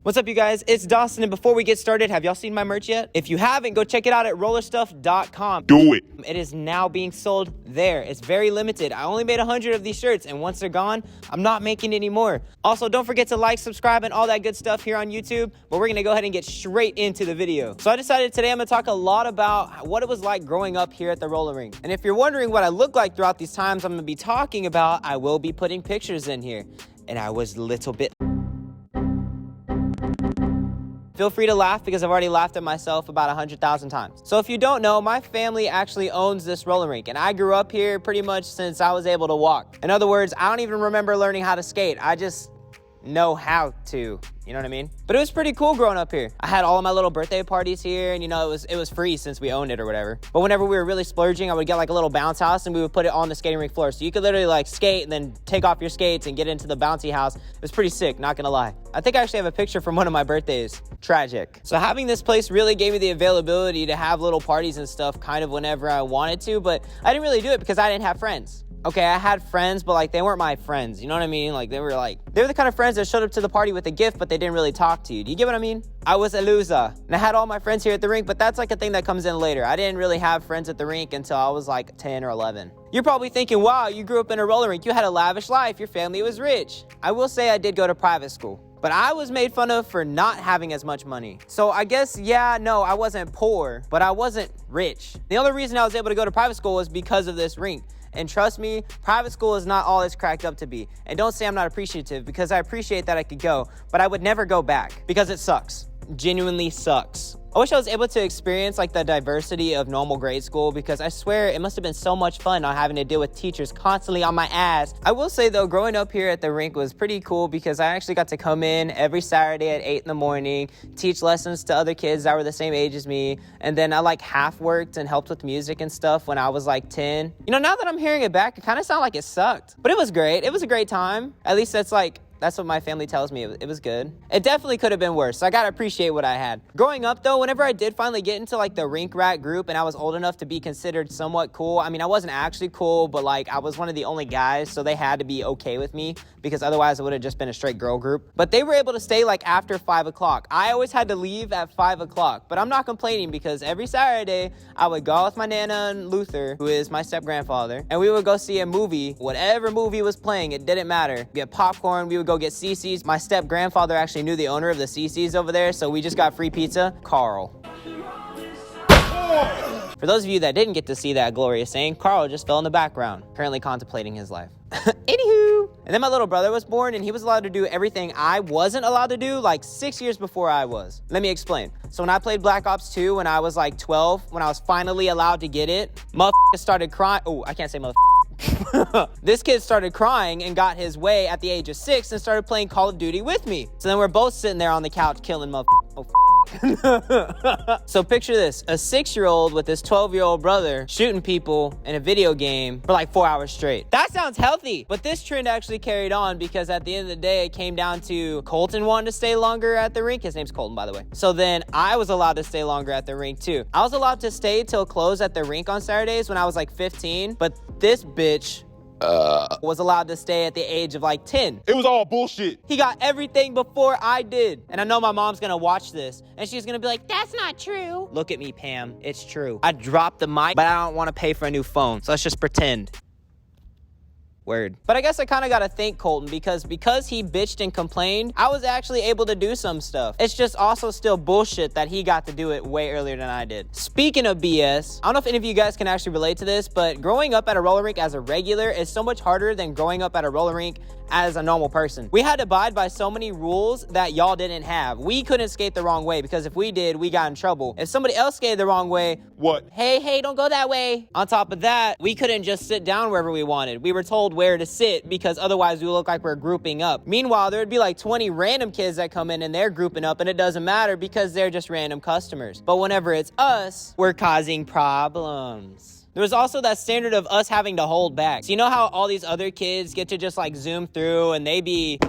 What's up, you guys? It's Dawson, and before we get started, have y'all seen my merch yet? If you haven't, go check it out at rollerstuff.com. Do it. It is now being sold there. It's very limited. I only made 100 of these shirts, and once they're gone, I'm not making any more. Also, don't forget to like, subscribe, and all that good stuff here on YouTube, but we're gonna go ahead and get straight into the video. So I decided today I'm gonna talk a lot about what it was like growing up here at the roller rink. And if you're wondering what I look like throughout these times I'm gonna be talking about, I will be putting pictures in here. And I was a little bit... Feel free to laugh because I've already laughed at myself about 100,000 times. So if you don't know, my family actually owns this roller rink, and I grew up here pretty much since I was able to walk. In other words, I don't even remember learning how to skate. I just know how to, you know what I mean? But it was pretty cool growing up here. I had all of my little birthday parties here, and it was free since we owned it or whatever. But whenever we were really splurging, I would get like a little bounce house and we would put it on the skating rink floor. So you could literally like skate and then take off your skates and get into the bouncy house. It was pretty sick, not gonna lie. I think I actually have a picture from one of my birthdays. Tragic. So having this place really gave me the availability to have little parties and stuff kind of whenever I wanted to, but I didn't really do it because I didn't have friends. Okay, I had friends, but like they weren't my friends, you know what I mean? Like they were the kind of friends that showed up to the party with a gift, but they didn't really talk to you. Do you get what I mean? I was a loser, and I had all my friends here at the rink, but that's like a thing that comes in later. I didn't really have friends at the rink until I was like 10 or 11. You're probably thinking, wow, you grew up in a roller rink. You had a lavish life. Your family was rich. I will say I did go to private school, but I was made fun of for not having as much money. So I guess, yeah, no, I wasn't poor, but I wasn't rich. The only reason I was able to go to private school was because of this rink. And trust me, private school is not all it's cracked up to be. And don't say I'm not appreciative, because I appreciate that I could go, but I would never go back because it sucks. Genuinely sucks. I wish I was able to experience like the diversity of normal grade school, because I swear it must have been so much fun not having to deal with teachers constantly on my ass. I will say though, growing up here at the rink was pretty cool because I actually got to come in every Saturday at 8 in the morning, teach lessons to other kids that were the same age as me, and then I like half worked and helped with music and stuff when I was like 10. You know, now that I'm hearing it back, it kind of sounds like it sucked, but it was great. It was a great time. At least that's what my family tells me. It was good. It definitely could have been worse. So I gotta appreciate what I had. Growing up though, whenever I did finally get into like the rink rat group and I was old enough to be considered somewhat cool. I mean, I wasn't actually cool, but like I was one of the only guys, so they had to be okay with me because otherwise it would have just been a straight girl group. But they were able to stay like after 5 o'clock. I always had to leave at 5 o'clock, but I'm not complaining because every Saturday I would go out with my Nana and Luther, who is my step-grandfather, and we would go see a movie. Whatever movie was playing, it didn't matter. Get popcorn, we would go get CC's. My step-grandfather actually knew the owner of the CC's over there, so we just got free pizza. Carl. For those of you that didn't get to see that glorious saying, Carl just fell in the background, currently contemplating his life. Anywho. And then my little brother was born, and he was allowed to do everything I wasn't allowed to do like 6 years before I was. Let me explain. So when I played Black Ops 2 when I was like 12, when I was finally allowed to get it, motherfucker started crying. Oh, I can't say motherfucker. This kid started crying and got his way at the age of 6 and started playing Call of Duty with me. So then we're both sitting there on the couch killing motherfuckers. So picture this, a 6-year-old with his 12-year-old brother shooting people in a video game for like 4 hours straight. That sounds healthy, but this trend actually carried on because at the end of the day, it came down to Colton wanting to stay longer at the rink. His name's Colton, by the way. So then I was allowed to stay longer at the rink too. I was allowed to stay till close at the rink on Saturdays when I was like 15, but this bitch was allowed to stay at the age of like 10. It was all bullshit. He got everything before I did. And I know my mom's gonna watch this and she's gonna be like, that's not true. Look at me, Pam. It's true. I dropped the mic, but I don't want to pay for a new phone. So let's just pretend. Word. But I guess I kind of got to thank Colton because he bitched and complained, I was actually able to do some stuff. It's just also still bullshit that he got to do it way earlier than I did. Speaking of BS, I don't know if any of you guys can actually relate to this, but growing up at a roller rink as a regular is so much harder than growing up at a roller rink as a normal person. We had to abide by so many rules that y'all didn't have. We couldn't skate the wrong way because if we did, we got in trouble. If somebody else skated the wrong way, what? Hey, don't go that way. On top of that, we couldn't just sit down wherever we wanted. We were told where to sit because otherwise we look like we're grouping up. Meanwhile, there'd be like 20 random kids that come in and they're grouping up and it doesn't matter because they're just random customers. But whenever it's us, we're causing problems. There was also that standard of us having to hold back. So you know how all these other kids get to just like zoom through and they be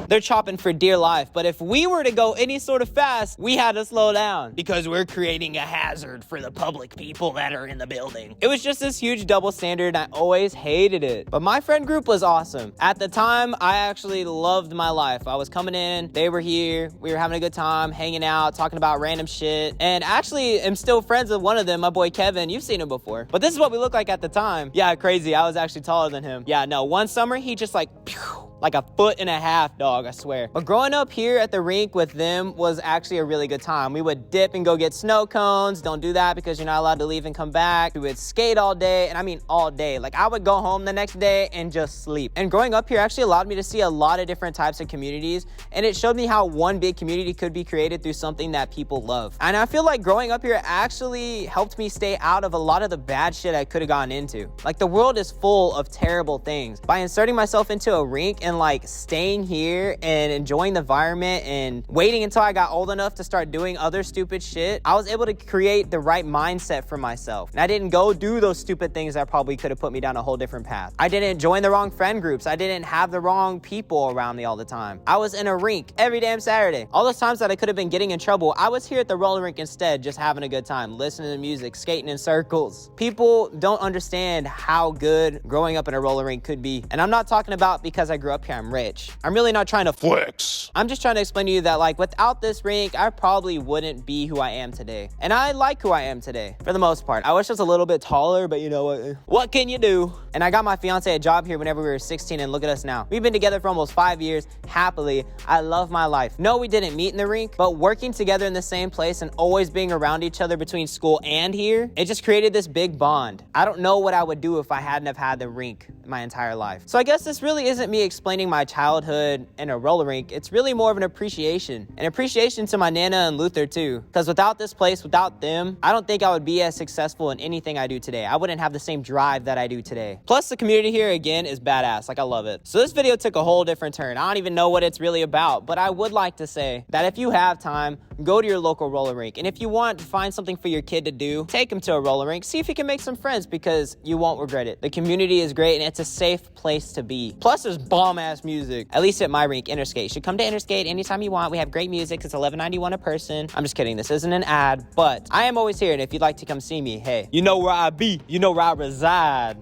They're chopping for dear life. But if we were to go any sort of fast, we had to slow down because we're creating a hazard for the public people that are in the building. It was just this huge double standard, and I always hated it. But my friend group was awesome. At the time, I actually loved my life. I was coming in, they were here, we were having a good time, hanging out, talking about random shit. And actually, I'm still friends with one of them, my boy Kevin. You've seen him before. But this is what we looked like at the time. Yeah, crazy. I was actually taller than him. Yeah, no, one summer, he just like, pew, like a foot and a half, dog, I swear. But growing up here at the rink with them was actually a really good time. We would dip and go get snow cones. Don't do that because you're not allowed to leave and come back. We would skate all day, and I mean all day. Like, I would go home the next day and just sleep. And growing up here actually allowed me to see a lot of different types of communities, and it showed me how one big community could be created through something that people love. And I feel like growing up here actually helped me stay out of a lot of the bad shit I could have gotten into. Like, the world is full of terrible things. By inserting myself into a rink and like staying here and enjoying the environment and waiting until I got old enough to start doing other stupid shit, I was able to create the right mindset for myself. And I didn't go do those stupid things that probably could have put me down a whole different path. I didn't join the wrong friend groups. I didn't have the wrong people around me all the time. I was in a rink every damn Saturday. All those times that I could have been getting in trouble, I was here at the roller rink instead, just having a good time, listening to music, skating in circles. People don't understand how good growing up in a roller rink could be. And I'm not talking about because I grew up here, I'm rich. I'm really not trying to flex. I'm just trying to explain to you that, like, without this rink, I probably wouldn't be who I am today. And I like who I am today, for the most part. I wish I was a little bit taller, but you know what can you do? And I got my fiance a job here whenever we were 16, and look at us now. We've been together for almost 5 years, happily. I love my life. No, we didn't meet in the rink, but working together in the same place and always being around each other between school and here, it just created this big bond. I don't know what I would do if I hadn't have had the rink my entire life. So I guess this really isn't me explaining my childhood in a roller rink. It's really more of an appreciation to my Nana and Luther too. Because without this place, without them, I don't think I would be as successful in anything I do today. I wouldn't have the same drive that I do today. Plus, the community here, again, is badass. Like, I love it. So this video took a whole different turn. I don't even know what it's really about, but I would like to say that if you have time, go to your local roller rink. And if you want to find something for your kid to do, take him to a roller rink. See if he can make some friends, because you won't regret it. The community is great, and it's a safe place to be. Plus, there's bomb-ass music. At least at my rink, Interskate. You should come to Interskate anytime you want. We have great music. It's $11.91 a person. I'm just kidding. This isn't an ad, but I am always here, and if you'd like to come see me, hey, you know where I be. You know where I reside.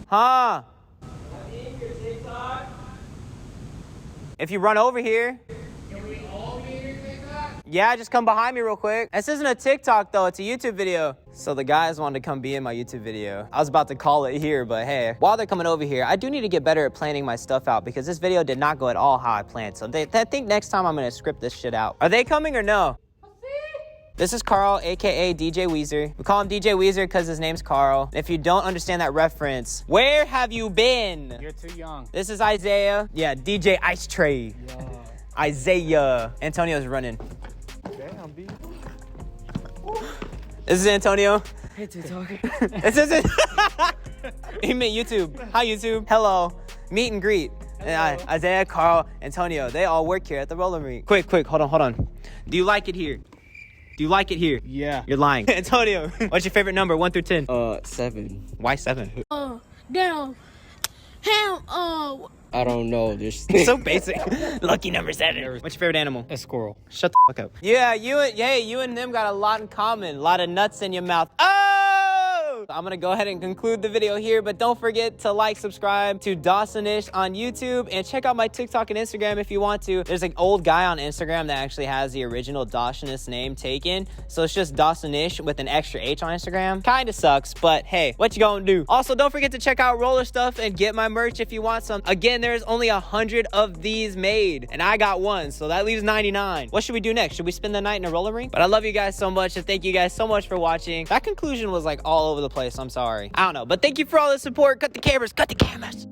Huh? If you run over here. Can we all be in your TikTok? Yeah, just come behind me real quick. This isn't a TikTok though, it's a YouTube video. So the guys wanted to come be in my YouTube video. I was about to call it here, but hey, while they're coming over here, I do need to get better at planning my stuff out, because this video did not go at all how I planned. So I think next time I'm gonna script this shit out. Are they coming or no? This is Carl, aka DJ Weezer. We call him DJ Weezer because his name's Carl. If you don't understand that reference, where have you been? You're too young. This is Isaiah. Yeah, DJ Ice Tray. Yeah. Isaiah. Antonio's running. Damn, B. This is Antonio. Hey, TikTok. This is it. He meant YouTube. Hi, YouTube. Hello. Meet and greet. And Isaiah, Carl, Antonio, they all work here at the roller rink. Quick, hold on. Do you like it here? Do you like it here? Yeah. You're lying. Antonio, what's your favorite number, 1 through 10? 7. Why 7? Damn. Hell, I don't know. There's So basic. Lucky number 7. What's your favorite animal? a squirrel. Shut the fuck up. Yeah, you and them got a lot in common. A lot of nuts in your mouth. Oh! I'm gonna go ahead and conclude the video here, but don't forget to like, subscribe to Dawsonish on YouTube, and check out my TikTok and Instagram if you want to. There's an old guy on Instagram that actually has the original Dawsonish name taken, so it's just Dawsonish with an extra H on Instagram. Kinda sucks, but hey, what you gonna do? Also, don't forget to check out roller stuff and get my merch if you want some. Again, there's only 100 of these made, and I got one, so that leaves 99. What should we do next? Should we spend the night in a roller rink? But I love you guys so much, and thank you guys so much for watching. That conclusion was like all over the place. I'm sorry. I don't know, but thank you for all the support. Cut the cameras.